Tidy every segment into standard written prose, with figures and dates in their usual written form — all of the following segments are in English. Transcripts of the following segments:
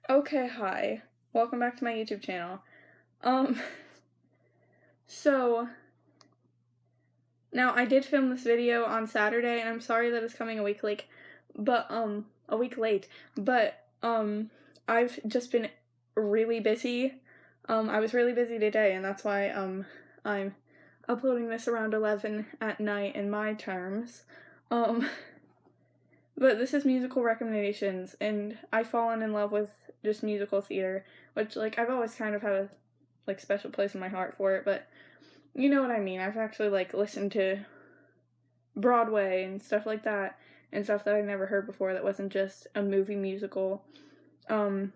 Okay, hi. Welcome back to my YouTube channel. Um, so, now I did film this video on Saturday, and I'm sorry that it's coming a week late, I've just been really busy. I was really busy today, and that's why, I'm uploading this around 11 at night in my terms. Um, but this is musical recommendations, and I've fallen in love with just musical theater, which, I've always kind of had a special place in my heart for it, but you know what I mean. I've actually listened to Broadway and stuff like that, and stuff that I'd never heard before that wasn't just a movie musical. Now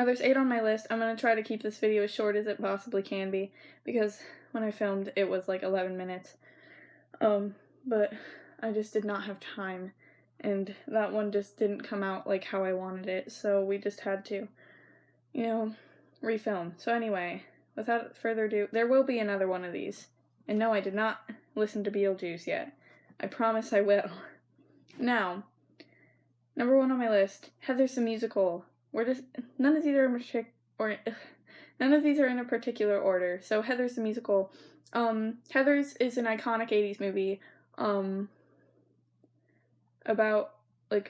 there's 8 on my list. I'm gonna try to keep this video as short as it possibly can be, because when I filmed it was 11 minutes. But I just did not have time, and that one just didn't come out how I wanted it, so we just had to, refilm. So anyway, without further ado, there will be another one of these. And no, I did not listen to Beetlejuice yet. I promise I will. Now, number 1 on my list, Heather's the Musical. None of these are in a particular order. So Heather's the Musical. Heather's is an iconic 80s movie, about, a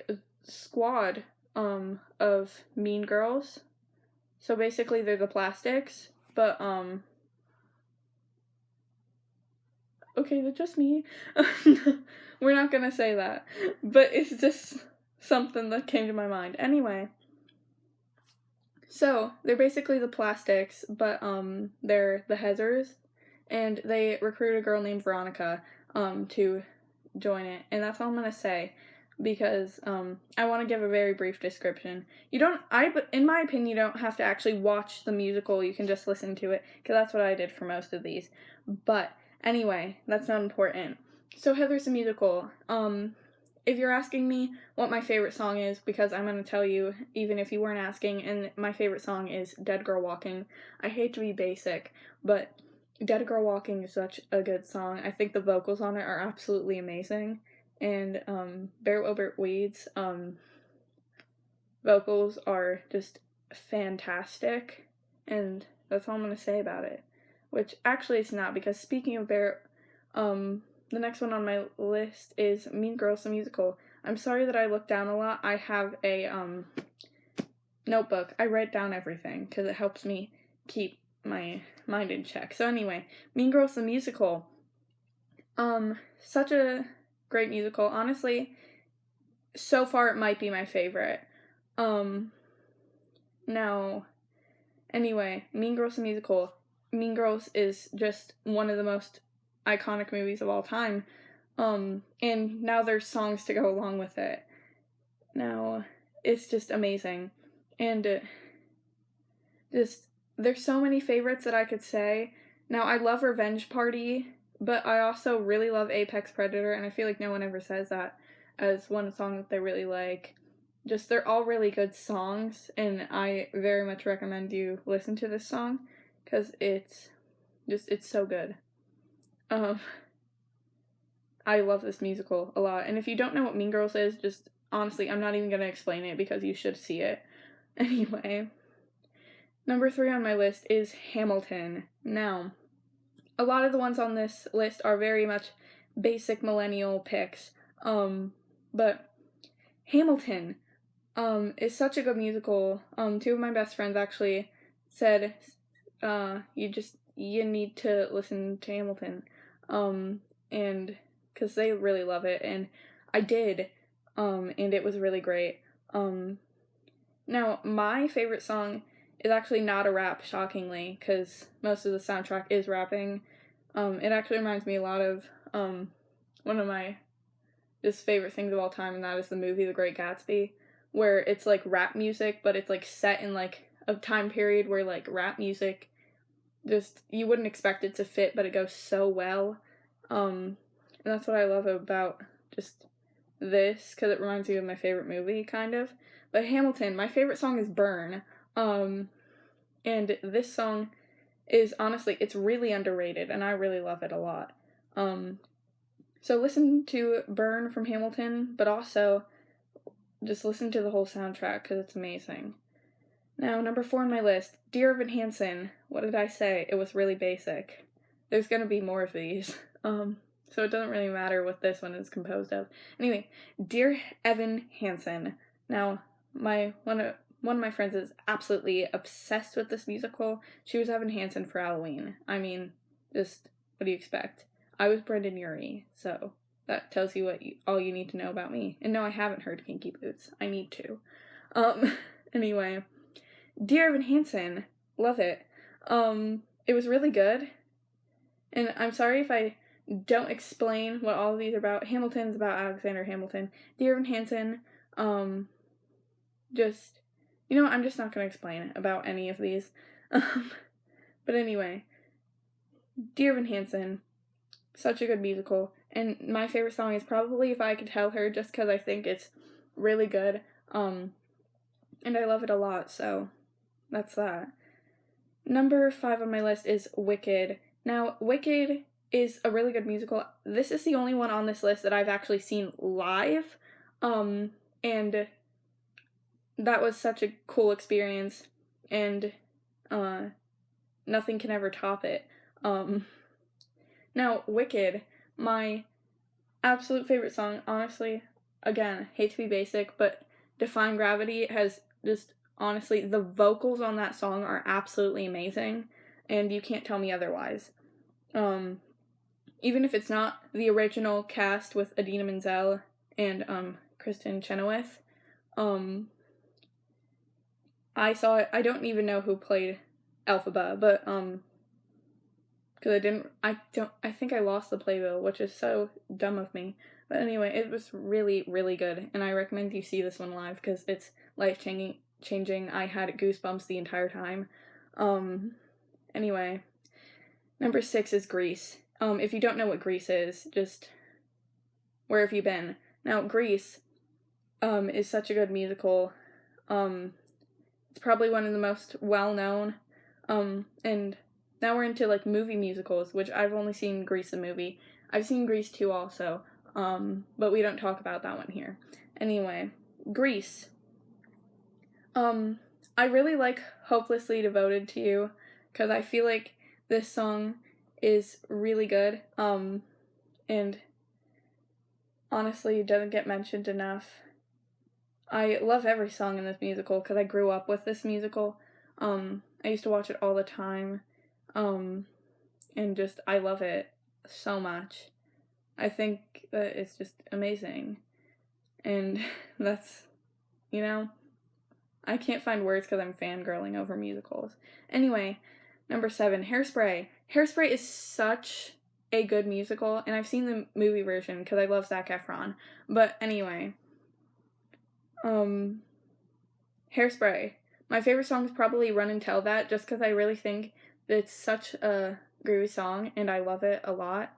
squad, of mean girls. So basically they're the Plastics, but, okay, that's just me. We're not gonna say that, but it's just something that came to my mind. Anyway, so they're basically the Plastics, but, they're the Heathers, and they recruit a girl named Veronica, to join it, and that's all I'm gonna say, because I want to give a very brief description. In my opinion, you don't have to actually watch the musical. You can just listen to it, because that's what I did for most of these. But anyway, that's not important. So Heather's the Musical. If you're asking me what my favorite song is, because I'm gonna tell you, even if you weren't asking, and my favorite song is Dead Girl Walking. I hate to be basic, but Dead Girl Walking is such a good song. I think the vocals on it are absolutely amazing. And Barrett Wilbert Weed's vocals are just fantastic. And that's all I'm going to say about it. Which actually it's not, because speaking of Barrett, the next one on my list is Mean Girls the Musical. I'm sorry that I look down a lot. I have a notebook. I write down everything because it helps me keep my mind in check. So anyway, Mean Girls the Musical. Such a great musical. Honestly, so far it might be my favorite. Now, anyway, Mean Girls the Musical. Mean Girls is just one of the most iconic movies of all time. And now there's songs to go along with it. Now, it's just amazing. And there's so many favorites that I could say. Now, I love Revenge Party, but I also really love Apex Predator, and I feel like no one ever says that as one song that they really like. Just, they're all really good songs, and I very much recommend you listen to this song, because it's so good. I love this musical a lot, and if you don't know what Mean Girls is, just, honestly, I'm not even gonna explain it, because you should see it. Anyway. Number 3 on my list is Hamilton. Now, a lot of the ones on this list are very much basic millennial picks, but Hamilton, is such a good musical. 2 of my best friends actually said, you need to listen to Hamilton, and, because they really love it, and I did, and it was really great. Now, my favorite song is actually not a rap, shockingly, because most of the soundtrack is rapping. It actually reminds me a lot of one of my just favorite things of all time, and that is the movie The Great Gatsby, where it's rap music, but it's set in a time period where rap music just, you wouldn't expect it to fit, but it goes so well. And that's what I love about just this, because it reminds me of my favorite movie, kind of. But Hamilton, my favorite song is Burn. And this song is, honestly, it's really underrated, and I really love it a lot. So listen to Burn from Hamilton, but also just listen to the whole soundtrack, because it's amazing. Now, number 4 on my list, Dear Evan Hansen. What did I say? It was really basic. There's gonna be more of these. So it doesn't really matter what this one is composed of. Anyway, Dear Evan Hansen. Now, one of my friends is absolutely obsessed with this musical. She was Evan Hansen for Halloween. I mean, just what do you expect? I was Brendan Urie, so that tells you all you need to know about me. And no, I haven't heard Kinky Boots. I need to. Anyway, Dear Evan Hansen, love it. It was really good. And I'm sorry if I don't explain what all of these are about. Hamilton's about Alexander Hamilton. Dear Evan Hansen, I'm just not going to explain about any of these. But anyway, Dear Evan Hansen, such a good musical. And my favorite song is probably If I Could Tell Her, just because I think it's really good. And I love it a lot, so that's that. Number 5 on my list is Wicked. Now, Wicked is a really good musical. This is the only one on this list that I've actually seen live. And that was such a cool experience. And nothing can ever top it. Now, Wicked, my absolute favorite song, honestly, again, hate to be basic, but Defying Gravity has just, honestly, the vocals on that song are absolutely amazing, and you can't tell me otherwise. Even if it's not the original cast with Idina Menzel and Kristen Chenoweth, I saw it. I don't even know who played Elphaba, but because I think I lost the playbill, which is so dumb of me. But anyway, it was really, really good, and I recommend you see this one live because it's life-changing. I had goosebumps the entire time. Anyway, number 6 is Grease. If you don't know what Grease is, just where have you been? Now, Grease, is such a good musical. It's probably one of the most well-known, and now we're into, like, movie musicals, which I've only seen Grease the movie. I've seen Grease 2 also, but we don't talk about that one here. Anyway, Grease. I really like Hopelessly Devoted to You, because I feel like this song is really good, and honestly doesn't get mentioned enough. I love every song in this musical, because I grew up with this musical. I used to watch it all the time. And just, I love it so much. I think that it's just amazing. And that's, I can't find words because I'm fangirling over musicals. Anyway, number 7, Hairspray. Hairspray is such a good musical, and I've seen the movie version because I love Zac Efron. But anyway, Hairspray. My favorite song is probably Run and Tell That, just because I really think it's such a groovy song, and I love it a lot.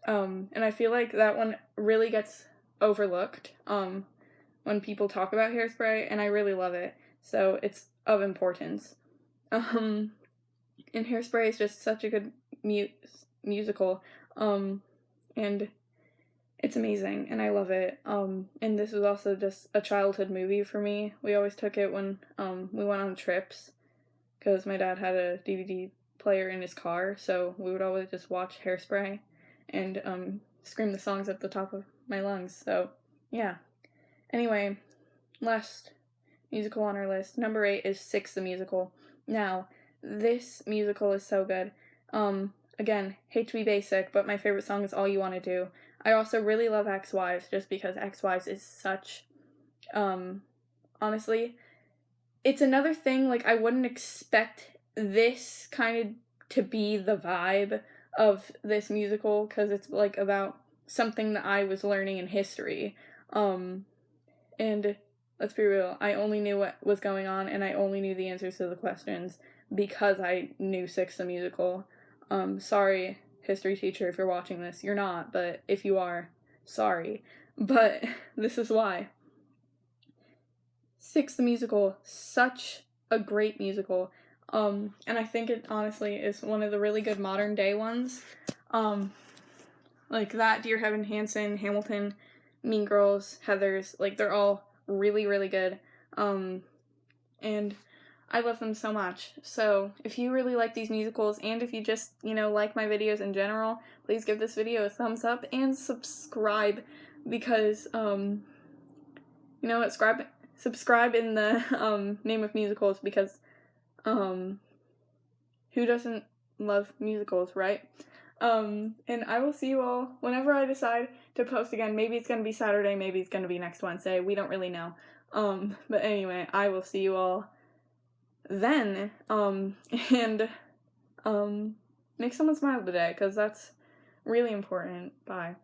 And I feel like that one really gets overlooked, when people talk about Hairspray, and I really love it. So it's of importance. And Hairspray is just such a good musical, and it's amazing, and I love it. And this was also just a childhood movie for me. We always took it when we went on trips, because my dad had a DVD player in his car, so we would always just watch Hairspray and scream the songs at the top of my lungs. So yeah. Anyway, last musical on our list, number 8 is Six the Musical. Now, this musical is so good. Again, hate to be basic, but my favorite song is All You Want to Do. I also really love Ex-Wives, just because Ex-Wives is such, honestly, it's another thing, like, I wouldn't expect this kind of to be the vibe of this musical, because it's, like, about something that I was learning in history, and let's be real, I only knew what was going on, and I only knew the answers to the questions because I knew Six the Musical. Sorry, history teacher, if you're watching this. You're not, but if you are, sorry. But this is why. Six the Musical, such a great musical. And I think it honestly is one of the really good modern day ones. Like that, Dear Evan Hansen, Hamilton, Mean Girls, Heathers, like they're all really, really good. And I love them so much. So if you really like these musicals, and if you just, like my videos in general, please give this video a thumbs up and subscribe, because, subscribe in the, name of musicals, because, who doesn't love musicals, right? And I will see you all whenever I decide to post again. Maybe it's gonna be Saturday, maybe it's gonna be next Wednesday. We don't really know. But anyway, I will see you all then. And make someone smile today, because that's really important. Bye.